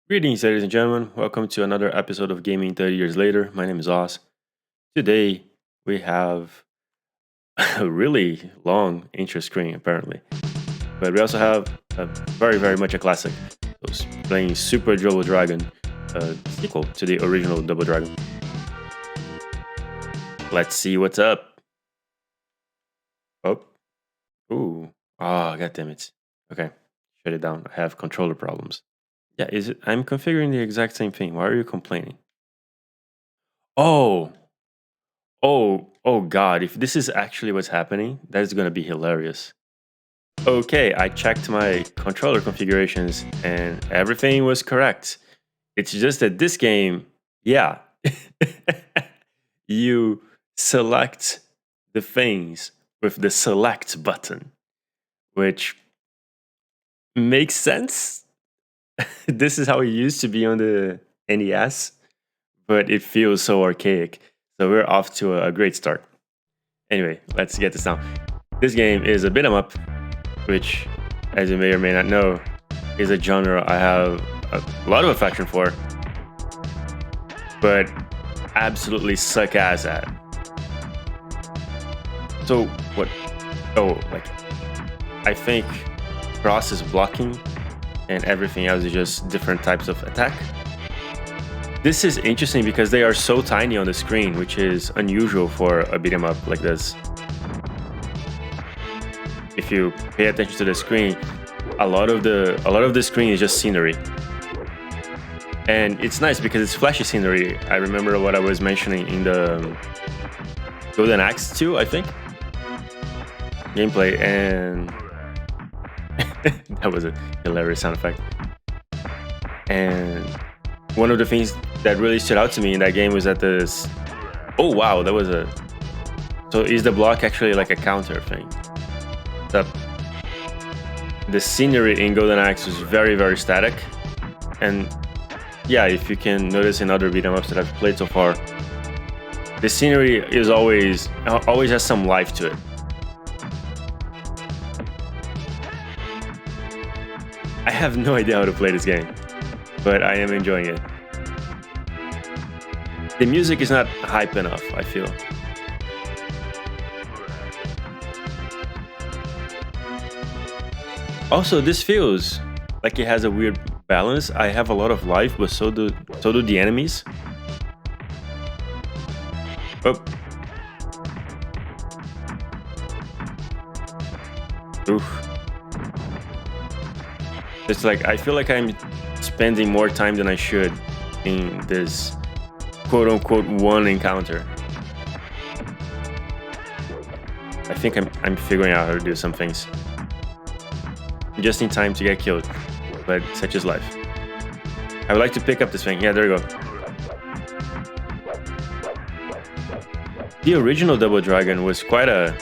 Greetings, ladies and gentlemen. Welcome to another episode of Gaming 30 Years Later. My name is Oz. Today, we have a really long intro screen, apparently. But we also have a very much a classic. I was playing Super Double Dragon, sequel to the original Double Dragon. Let's see what's up. Oh. Ooh. Ah, god damn it. Okay. Shut it down. I have controller problems. Yeah, is it? I'm configuring the exact same thing. Why are you complaining? Oh, oh God! If this is actually what's happening, that is gonna be hilarious. Okay, I checked my controller configurations and everything was correct. It's just that this game, yeah, you select the things with the select button, which makes sense. This is how it used to be on the NES, but it feels so archaic. So we're off to a great start. Anyway, let's get this down. This game is a beat 'em up, which, as you may or may not know, is a genre I have a lot of affection for, but absolutely suck ass at. So what? Oh, like I think process blocking and everything else is just different types of attack. This is interesting because they are so tiny on the screen, which is unusual for a beat 'em up like this. If you pay attention to the screen, a lot of the screen is just scenery. And it's nice because it's flashy scenery. I remember what I was mentioning in the Golden Axe 2, I think, gameplay, and that was a hilarious sound effect. And one of the things that really stood out to me in that game was that this. Oh wow, that was a. So is the block actually like a counter thing? The scenery in Golden Axe was very static, and yeah, if you can notice in other beat 'em ups that I've played so far, the scenery is always has some life to it. I have no idea how to play this game, but I am enjoying it. The music is not hype enough, I feel. Also, this feels like it has a weird balance. I have a lot of life, but so do the enemies. Oh. Oof. It's like I feel like I'm spending more time than I should in this quote-unquote one encounter. I think I'm figuring out how to do some things just in time to get killed, but such is life. I would like to pick up this thing. Yeah, there you go. The original Double Dragon was quite a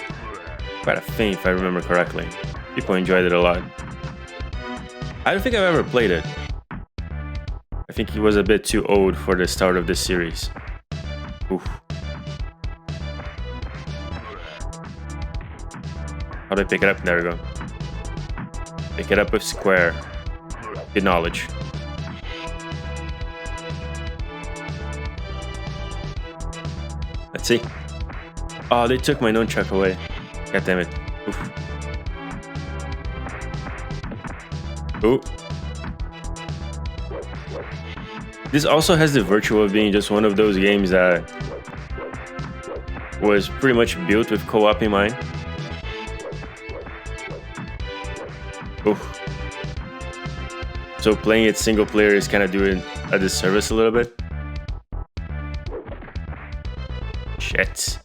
thing, if I remember correctly. People enjoyed it a lot. I don't think I've ever played it. I think he was a bit too old for the start of this series. Oof. How do I pick it up? There we go. Pick it up with square. Good knowledge. Let's see. Oh, they took my nunchuck away. God damn it. Oof. Ooh. This also has the virtue of being just one of those games that was pretty much built with co-op in mind. Oof. So playing it single player is kind of doing a disservice a little bit. Shit.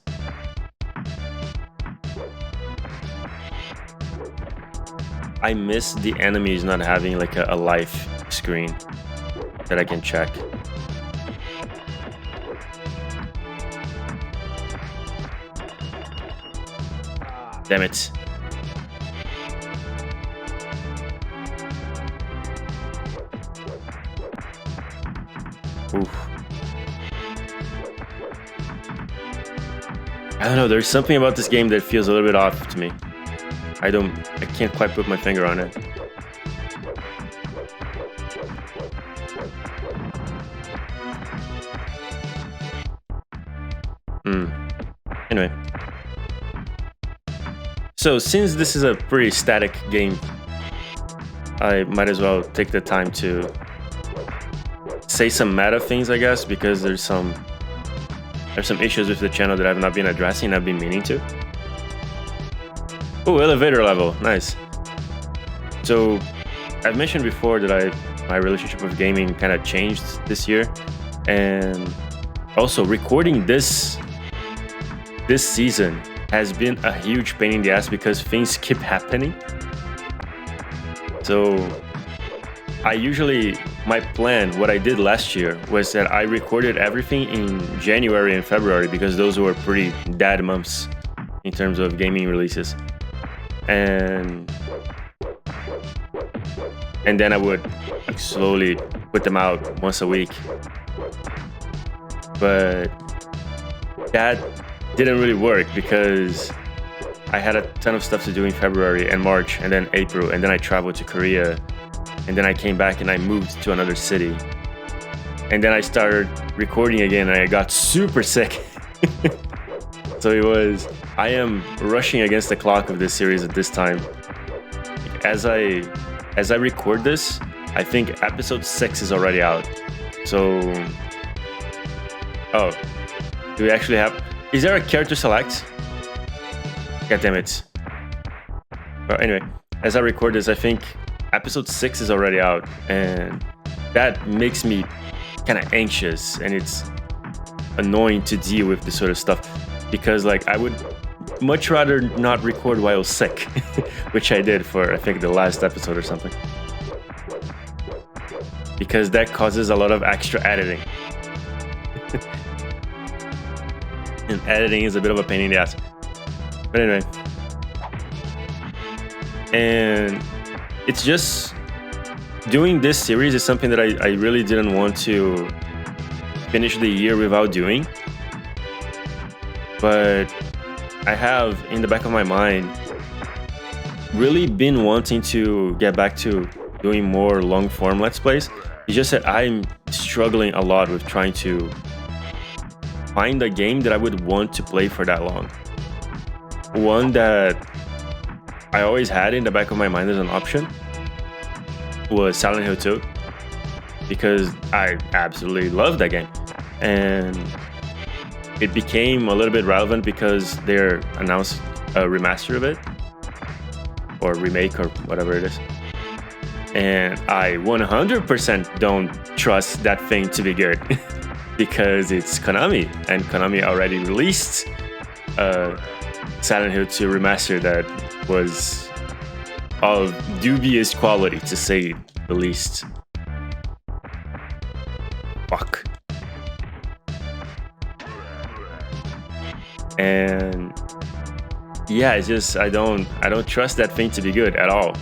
I miss the enemies not having like a life screen that I can check. Damn it. Oof. I don't know, there's something about this game that feels a little bit off to me. I can't quite put my finger on it. Anyway. So since this is a pretty static game, I might as well take the time to say some meta things, I guess, because there's some issues with the channel that I've not been addressing. I've been meaning to. Oh, elevator level, nice. So I've mentioned before that my relationship with gaming kind of changed this year, and also recording this season has been a huge pain in the ass because things keep happening. So my plan, what I did last year, was that I recorded everything in January and February because those were pretty dead months in terms of gaming releases. And then I would slowly put them out once a week. But that didn't really work because I had a ton of stuff to do in February and March and then April, and then I traveled to Korea, and then I came back and I moved to another city, and then I started recording again and I got super sick. So I am rushing against the clock of this series at this time. As I record this, I think episode 6 is already out. So, oh, do we actually have? Is there a character select? God damn it. Well, anyway, as I record this, I think episode 6 is already out, and that makes me kind of anxious, and it's annoying to deal with this sort of stuff because, like, I would much rather not record while sick, which I did for, I think, the last episode or something, because that causes a lot of extra editing. And editing is a bit of a pain in the ass. But anyway. And it's just, doing this series is something that I really didn't want to finish the year without doing. But I have, in the back of my mind, really been wanting to get back to doing more long form Let's Plays. It's just that I'm struggling a lot with trying to find a game that I would want to play for that long. One that I always had in the back of my mind as an option was Silent Hill 2, because I absolutely love that game. And it became a little bit relevant because they announced a remaster of it, or remake, or whatever it is. And I 100% don't trust that thing to be good because it's Konami, and Konami already released Silent Hill 2 remaster that was of dubious quality, to say the least. Fuck. And yeah, it's just I don't trust that thing to be good at all.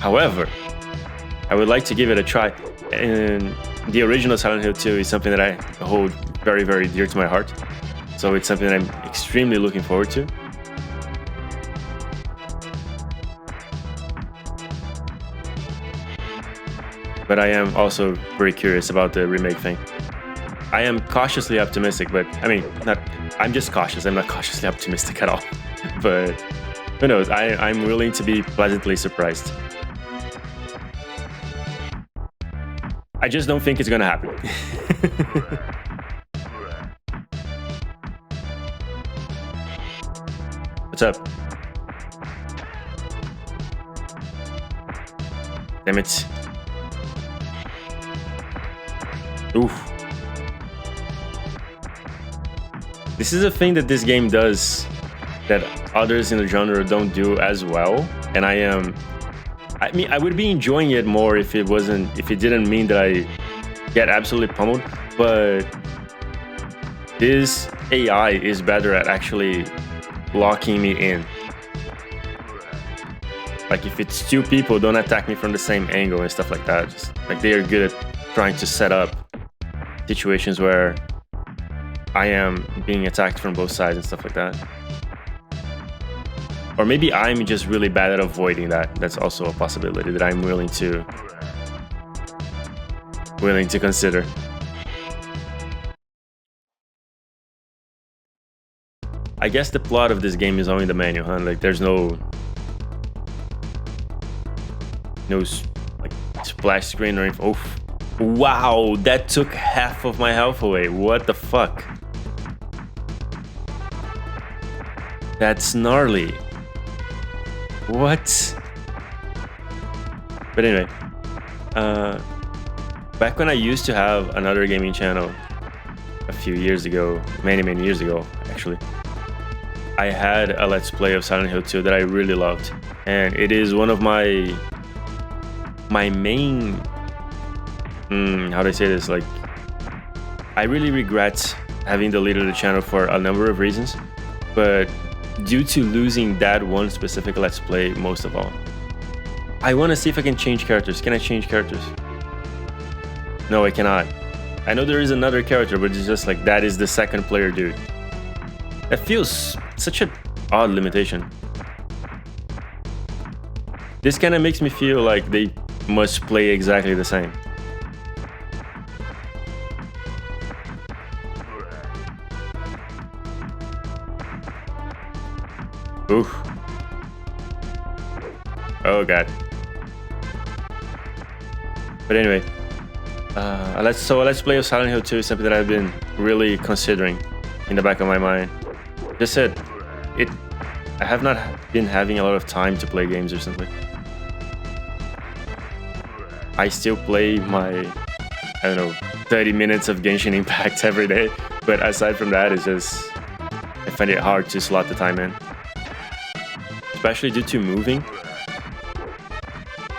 However, I would like to give it a try, and the original Silent Hill 2 is something that I hold very, very dear to my heart. So it's something that I'm extremely looking forward to. But I am also very curious about the remake thing. I am cautiously optimistic, but I mean, I'm just cautious. I'm not cautiously optimistic at all. But who knows? I'm willing to be pleasantly surprised. I just don't think it's gonna happen. What's up? Damn it. Oof. This is a thing that this game does that others in the genre don't do as well, and I mean, I would be enjoying it more if it didn't mean that I get absolutely pummeled, but this AI is better at actually locking me in. Like, if it's two people, don't attack me from the same angle and stuff like that. Just, like, they are good at trying to set up situations where I am being attacked from both sides and stuff like that. Or maybe I'm just really bad at avoiding that. That's also a possibility that I'm willing to consider. I guess the plot of this game is only the menu, huh? Like there's no like splash screen or anything. Oh, wow, that took half of my health away. What the fuck? That's gnarly. What? But anyway, back when I used to have another gaming channel a few years ago, many years ago actually, I had a Let's Play of Silent Hill 2 that I really loved, and it is one of my main, how do I say this, like, I really regret having deleted the channel for a number of reasons, but due to losing that one specific Let's Play most of all. I want to see if I can change characters. Can I change characters? No, I cannot. I know there is another character, but it's just like, that is the second player dude. That feels such an odd limitation. This kind of makes me feel like they must play exactly the same. Oof. Oh god. But anyway, let's play of Silent Hill 2 is something that I've been really considering in the back of my mind. Just said, I have not been having a lot of time to play games recently. I still play my, I don't know, 30 minutes of Genshin Impact every day, but aside from that, it's just, I find it hard to slot the time in. Especially due to moving.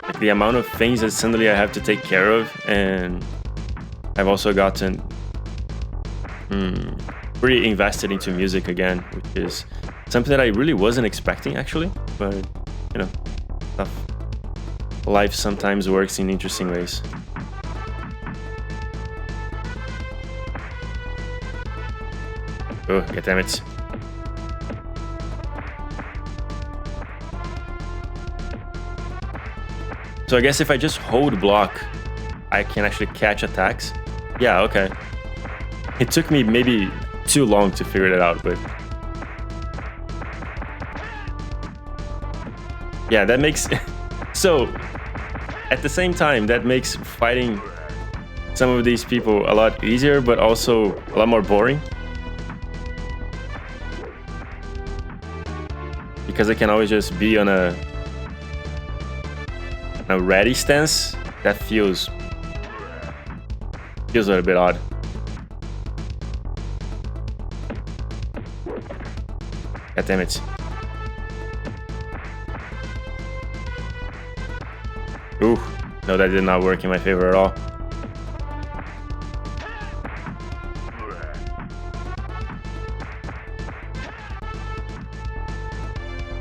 Like the amount of things that suddenly I have to take care of, and I've also gotten pretty invested into music again, which is something that I really wasn't expecting actually, but you know, stuff. Life sometimes works in interesting ways. Oh, god damn it. So I guess if I just hold block, I can actually catch attacks. Yeah, okay. It took me maybe too long to figure that out, but yeah, that makes so at the same time that makes fighting some of these people a lot easier, but also a lot more boring, because I can always just be on a ready stance. That feels a little bit odd. God damn it. Ooh, no, that did not work in my favor at all.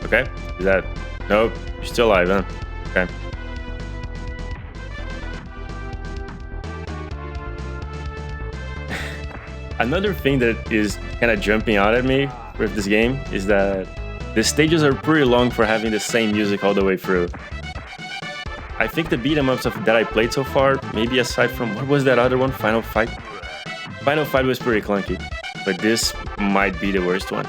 Okay, is that... Nope, you're still alive, huh? Okay. Another thing that is kind of jumping out at me with this game is that the stages are pretty long for having the same music all the way through. I think the beat-em-ups that I played so far, maybe aside from, what was that other one? Final Fight? Final Fight was pretty clunky, but this might be the worst one.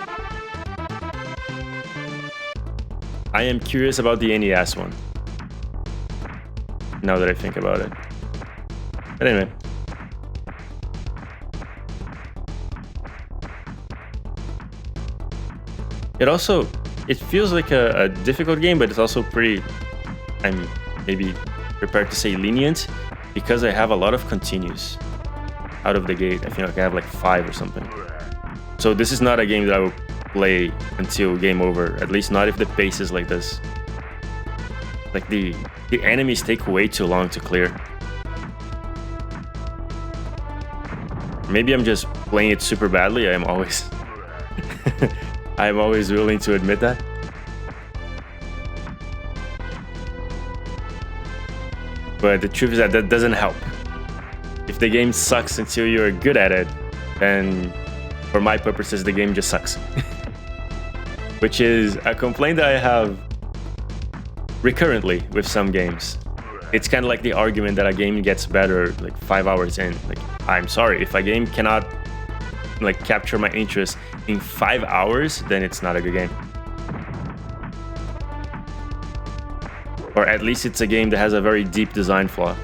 I am curious about the NES one, now that I think about it. But anyway. It feels like a difficult game, but it's also pretty, I'm maybe prepared to say lenient, because I have a lot of continues out of the gate. I feel like I have like 5 or something. So this is not a game that I will play until game over, at least not if the pace is like this. Like the enemies take way too long to clear. Maybe I'm just playing it super badly. I'm always willing to admit that. But the truth is that that doesn't help. If the game sucks until you're good at it, then for my purposes, the game just sucks. Which is a complaint that I have recurrently with some games. It's kind of like the argument that a game gets better like 5 hours in. Like, I'm sorry, if a game cannot like capture my interest in 5 hours, then it's not a good game. Or at least it's a game that has a very deep design flaw.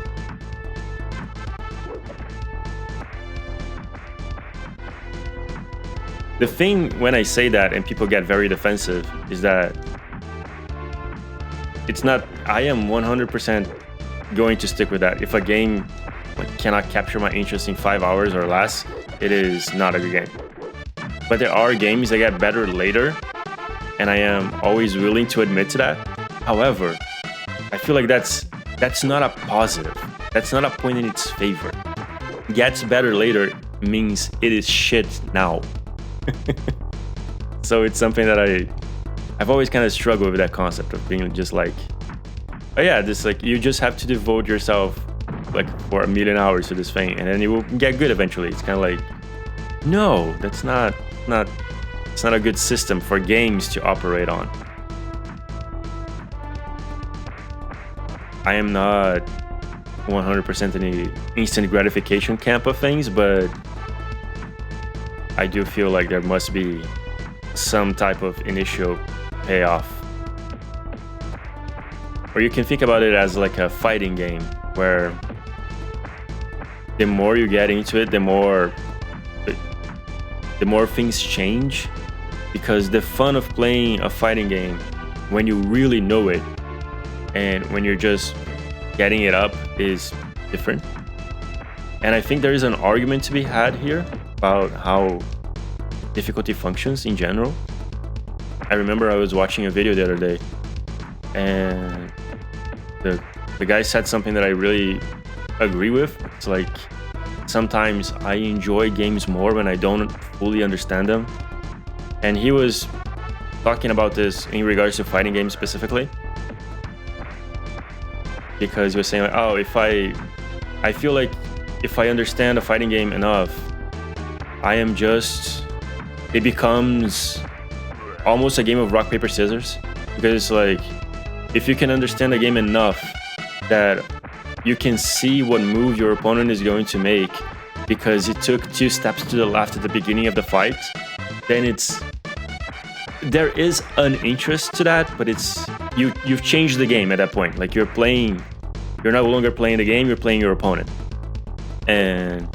The thing when I say that and people get very defensive is that it's not, I am 100% going to stick with that. If a game like cannot capture my interest in 5 hours or less, it is not a good game. But there are games that get better later, and I am always willing to admit to that. However, I feel like that's not a positive. That's not a point in its favor. Gets better later means it is shit now. So it's something that I've always kind of struggled with, that concept of being just like, oh yeah, this like you just have to devote yourself like for 1,000,000 hours to this thing, and then you will get good eventually. It's kind of like, no, that's not it's not a good system for games to operate on. I am not 100% in the instant gratification camp of things, but I do feel like there must be some type of initial payoff. Or you can think about it as like a fighting game, where the more you get into it, the more things change, because the fun of playing a fighting game when you really know it and when you're just getting it up is different. And I think there is an argument to be had here about how difficulty functions in general. I remember I was watching a video the other day, and the guy said something that I really agree with. It's like, sometimes I enjoy games more when I don't fully understand them. And he was talking about this in regards to fighting games specifically, because he was saying, oh, I feel like if I understand a fighting game enough, it becomes almost a game of rock, paper, scissors. Because it's like, if you can understand the game enough that you can see what move your opponent is going to make because it took 2 steps to the left at the beginning of the fight, then there is an interest to that, but you've changed the game at that point. Like you're no longer playing the game, you're playing your opponent. And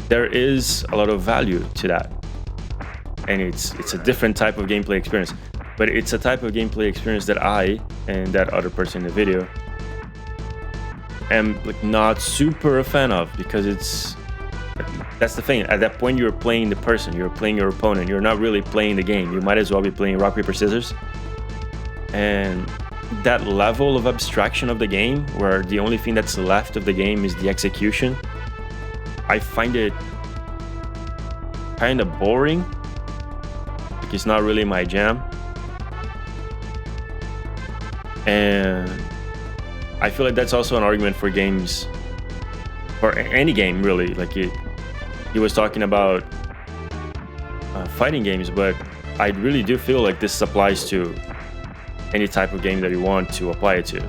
there is a lot of value to that. And it's a different type of gameplay experience. But it's a type of gameplay experience that I and that other person in the video am like not super a fan of, because that's the thing. At that point, you're playing the person, you're playing your opponent. You're not really playing the game. You might as well be playing rock, paper, scissors. And that level of abstraction of the game, where the only thing that's left of the game is the execution, I find it kind of boring. Like, it's not really my jam. And I feel like that's also an argument for games, for any game really. Like he was talking about fighting games, but I really do feel like this applies to any type of game that you want to apply it to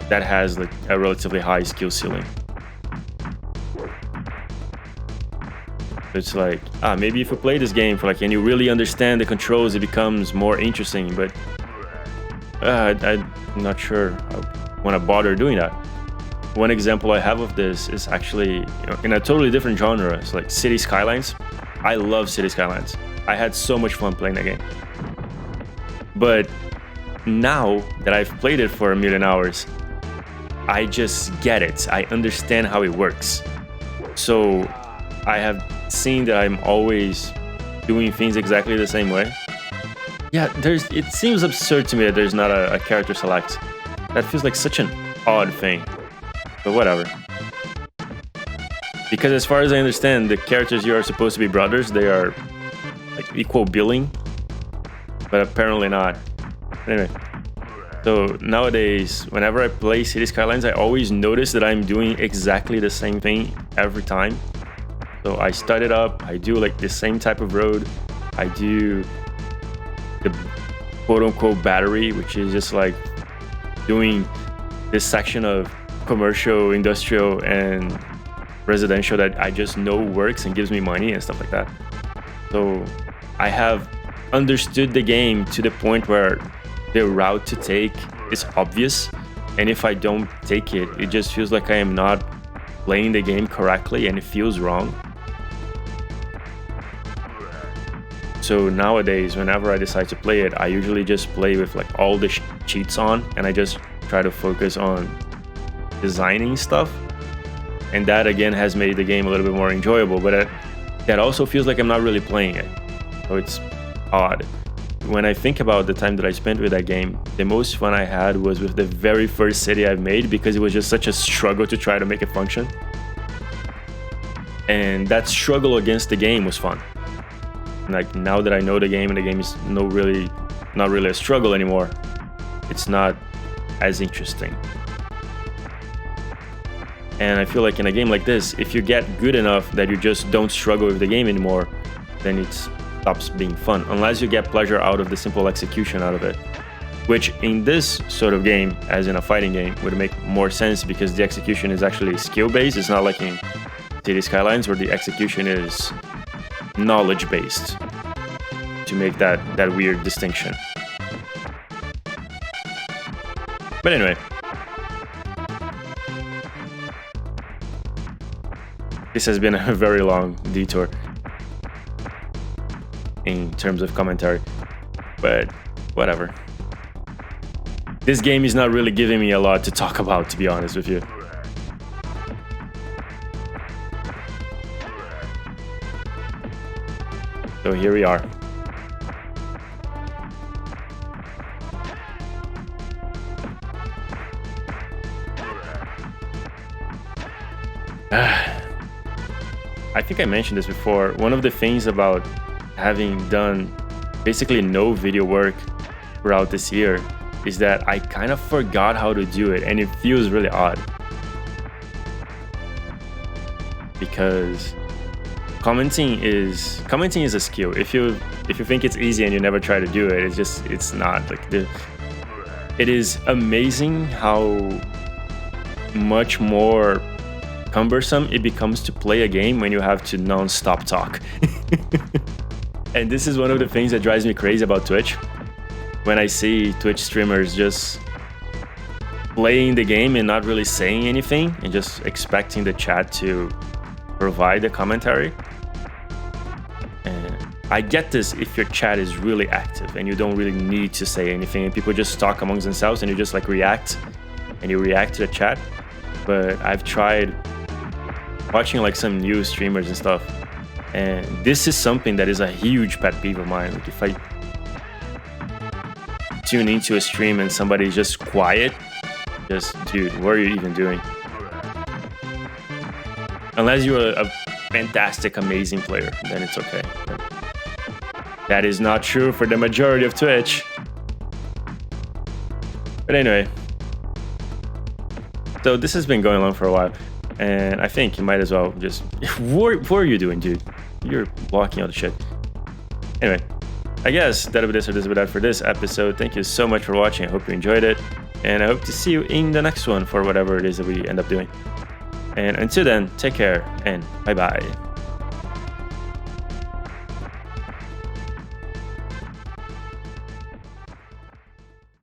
that has like a relatively high skill ceiling. It's like, maybe if you play this game for like, and you really understand the controls, it becomes more interesting, but I'm not sure I want to bother doing that. One example I have of this is actually, in a totally different genre. It's like City Skylines. I love City Skylines. I had so much fun playing that game. But now that I've played it for 1,000,000 hours, I just get it. I understand how it works. So I have seen that I'm always doing things exactly the same way. Yeah, it seems absurd to me that there's not a character select. That feels like such an odd thing. But whatever. Because as far as I understand, the characters here are supposed to be brothers. They are like equal billing, but apparently not. Anyway, so nowadays, whenever I play City Skylines, I always notice that I'm doing exactly the same thing every time. So I start it up, I do like the same type of road, I do the quote-unquote battery, which is just like doing this section of commercial, industrial, and residential that I just know works and gives me money and stuff like that. So I have understood the game to the point where the route to take is obvious. And if I don't take it, it just feels like I am not playing the game correctly and it feels wrong. So nowadays, whenever I decide to play it, I usually just play with like all the cheats on, and I just try to focus on designing stuff. And that again has made the game a little bit more enjoyable, but that also feels like I'm not really playing it. So it's odd. When I think about the time that I spent with that game, the most fun I had was with the very first city I've made, because it was just such a struggle to try to make it function. And that struggle against the game was fun. Like now that I know the game and the game is not really a struggle anymore, it's not as interesting. And I feel like in a game like this, if you get good enough that you just don't struggle with the game anymore, then it stops being fun, unless you get pleasure out of the simple execution out of it. Which in this sort of game, as in a fighting game, would make more sense, because the execution is actually skill-based. It's not like in City Skylines where the execution is knowledge-based, to make that weird distinction. But anyway, this has been a very long detour in terms of commentary, but whatever. This game is not really giving me a lot to talk about, to be honest with you. So here we are. I think I mentioned this before. One of the things about having done basically no video work throughout this year is that I kind of forgot how to do it, and it feels really odd. Because commenting is a skill. If you think it's easy and you never try to do it, it's not. Like it is amazing how much more cumbersome it becomes to play a game when you have to non-stop talk. And this is one of the things that drives me crazy about Twitch. When I see Twitch streamers just playing the game and not really saying anything and just expecting the chat to provide the commentary. And I get this if your chat is really active and you don't really need to say anything and people just talk amongst themselves and you just like react and you react to the chat. But I've tried watching like some new streamers and stuff, and this is something that is a huge pet peeve of mine. Like if I tune into a stream and somebody's just quiet, just dude, what are you even doing? Unless you're a fantastic, amazing player, then it's okay. But that is not true for the majority of Twitch. But anyway, so this has been going on for a while, and I think you might as well just... What are you doing, dude? You're blocking all the shit. Anyway, I guess that'll be this or this will be that for this episode. Thank you so much for watching. I hope you enjoyed it, and I hope to see you in the next one for whatever it is that we end up doing. And until then, take care and bye-bye.